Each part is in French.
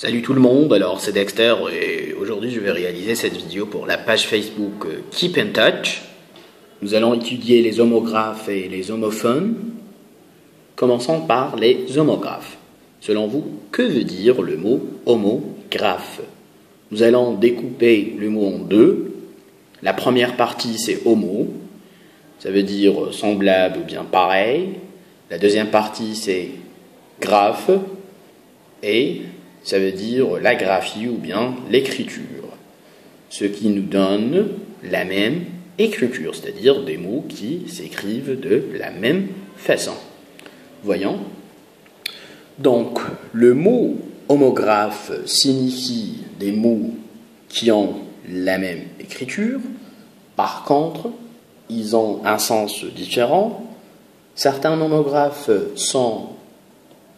Salut tout le monde, alors c'est Dexter et aujourd'hui je vais réaliser cette vidéo pour la page Facebook Keep in Touch. Nous allons étudier les homographes et les homophones. Commençons par les homographes. Selon vous, que veut dire le mot homographe? Nous allons découper le mot en deux. La première partie c'est homo, ça veut dire semblable ou bien pareil. La deuxième partie c'est graphe et ça veut dire la graphie ou bien l'écriture, ce qui nous donne la même écriture, c'est-à-dire des mots qui s'écrivent de la même façon. Voyons. Donc, le mot homographe signifie des mots qui ont la même écriture. Par contre, ils ont un sens différent. Certains homographes sont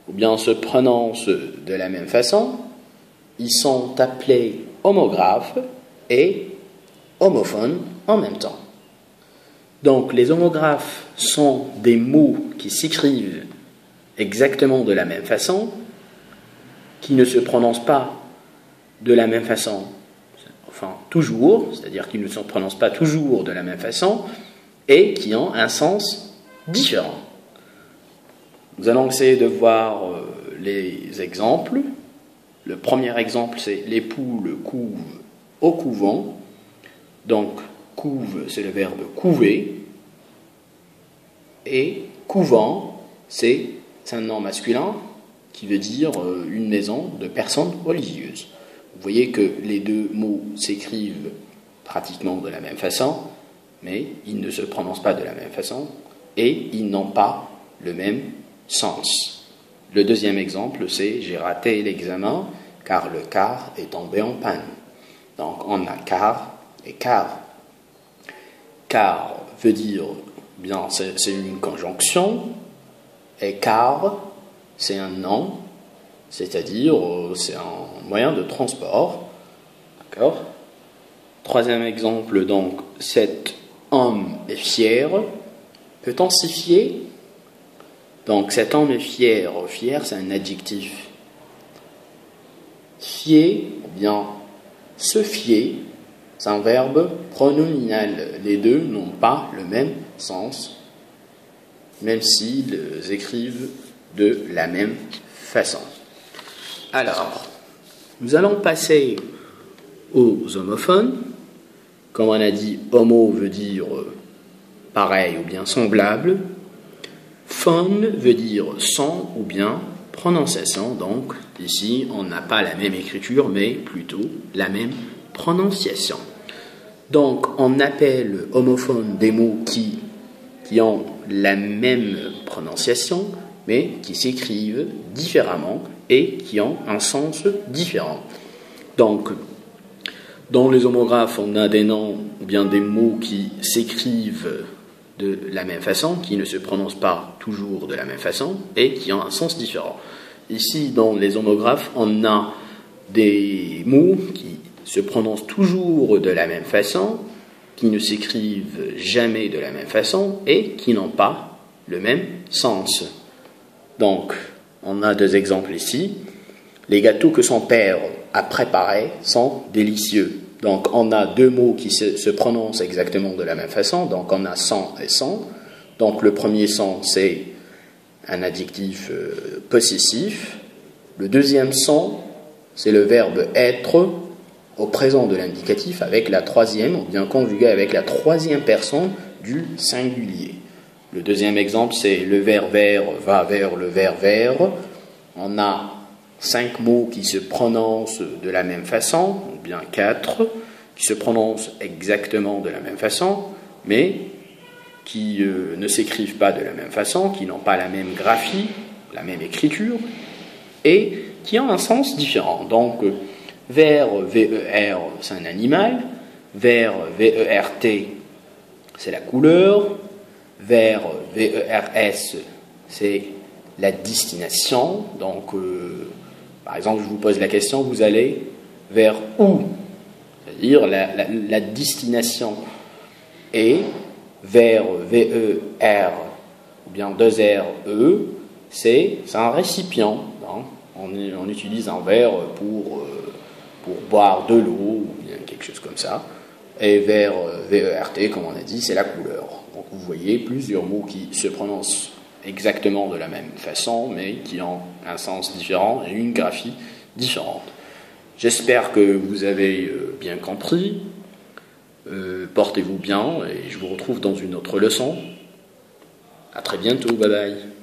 ou bien se prononcent de la même façon, ils sont appelés homographes et homophones en même temps. Donc les homographes sont des mots qui s'écrivent exactement de la même façon, qui ne se prononcent pas de la même façon, enfin toujours, c'est-à-dire qu'ils ne se prononcent pas toujours de la même façon, et qui ont un sens différent. Nous allons essayer de voir les exemples. Le premier exemple, c'est les poules couvent au couvent. Donc, couve, c'est le verbe couver. Et couvent, c'est un nom masculin qui veut dire une maison de personnes religieuses. Vous voyez que les deux mots s'écrivent pratiquement de la même façon, mais ils ne se prononcent pas de la même façon et ils n'ont pas le même sens. Le deuxième exemple, c'est j'ai raté l'examen car le car est tombé en panne. Donc on a car et car. Car veut dire, bien, c'est une conjonction, et car, c'est un nom, c'est-à-dire c'est un moyen de transport. D'accord? Troisième exemple, donc, cet homme est fier. Peut-on s'y fier? Donc cet homme est fier. Fier, c'est un adjectif. Fier, ou bien se fier, c'est un verbe pronominal. Les deux n'ont pas le même sens, même s'ils écrivent de la même façon. Alors, nous allons passer aux homophones. Comme on a dit, homo veut dire pareil ou bien semblable. Phone veut dire son ou bien prononciation. Donc, ici, on n'a pas la même écriture, mais plutôt la même prononciation. Donc, on appelle homophones des mots qui ont la même prononciation, mais qui s'écrivent différemment et qui ont un sens différent. Donc, dans les homographes, on a des noms ou bien des mots qui s'écrivent de la même façon, qui ne se prononcent pas toujours de la même façon et qui ont un sens différent. Ici, dans les homographes, on a des mots qui se prononcent toujours de la même façon, qui ne s'écrivent jamais de la même façon et qui n'ont pas le même sens. Donc, on a deux exemples ici. Les gâteaux que son père a préparés sont délicieux. Donc, on a deux mots qui se prononcent exactement de la même façon. Donc, on a son et son. Donc, le premier son, c'est un adjectif possessif. Le deuxième son, c'est le verbe être au présent de l'indicatif avec la troisième, ou bien conjugué avec la troisième personne du singulier. Le deuxième exemple, c'est le vers va vers le vers. On a 5 mots qui se prononcent de la même façon, ou bien 4, qui se prononcent exactement de la même façon, mais qui ne s'écrivent pas de la même façon, qui n'ont pas la même graphie, la même écriture, et qui ont un sens différent. Donc, ver, ver, c'est un animal, ver, vert, c'est la couleur, vers, vers, c'est la destination. Donc, par exemple, je vous pose la question, vous allez vers où? C'est-à-dire la destination. Et vers, ver, ou bien 2 R, E, c'est un récipient. Donc, on utilise un verre pour boire de l'eau ou bien quelque chose comme ça. Et vert, VERT, comme on a dit, c'est la couleur. Donc vous voyez plusieurs mots qui se prononcent exactement de la même façon, mais qui ont un sens différent et une graphie différente. J'espère que vous avez bien compris. Portez-vous bien et je vous retrouve dans une autre leçon. À très bientôt, bye bye.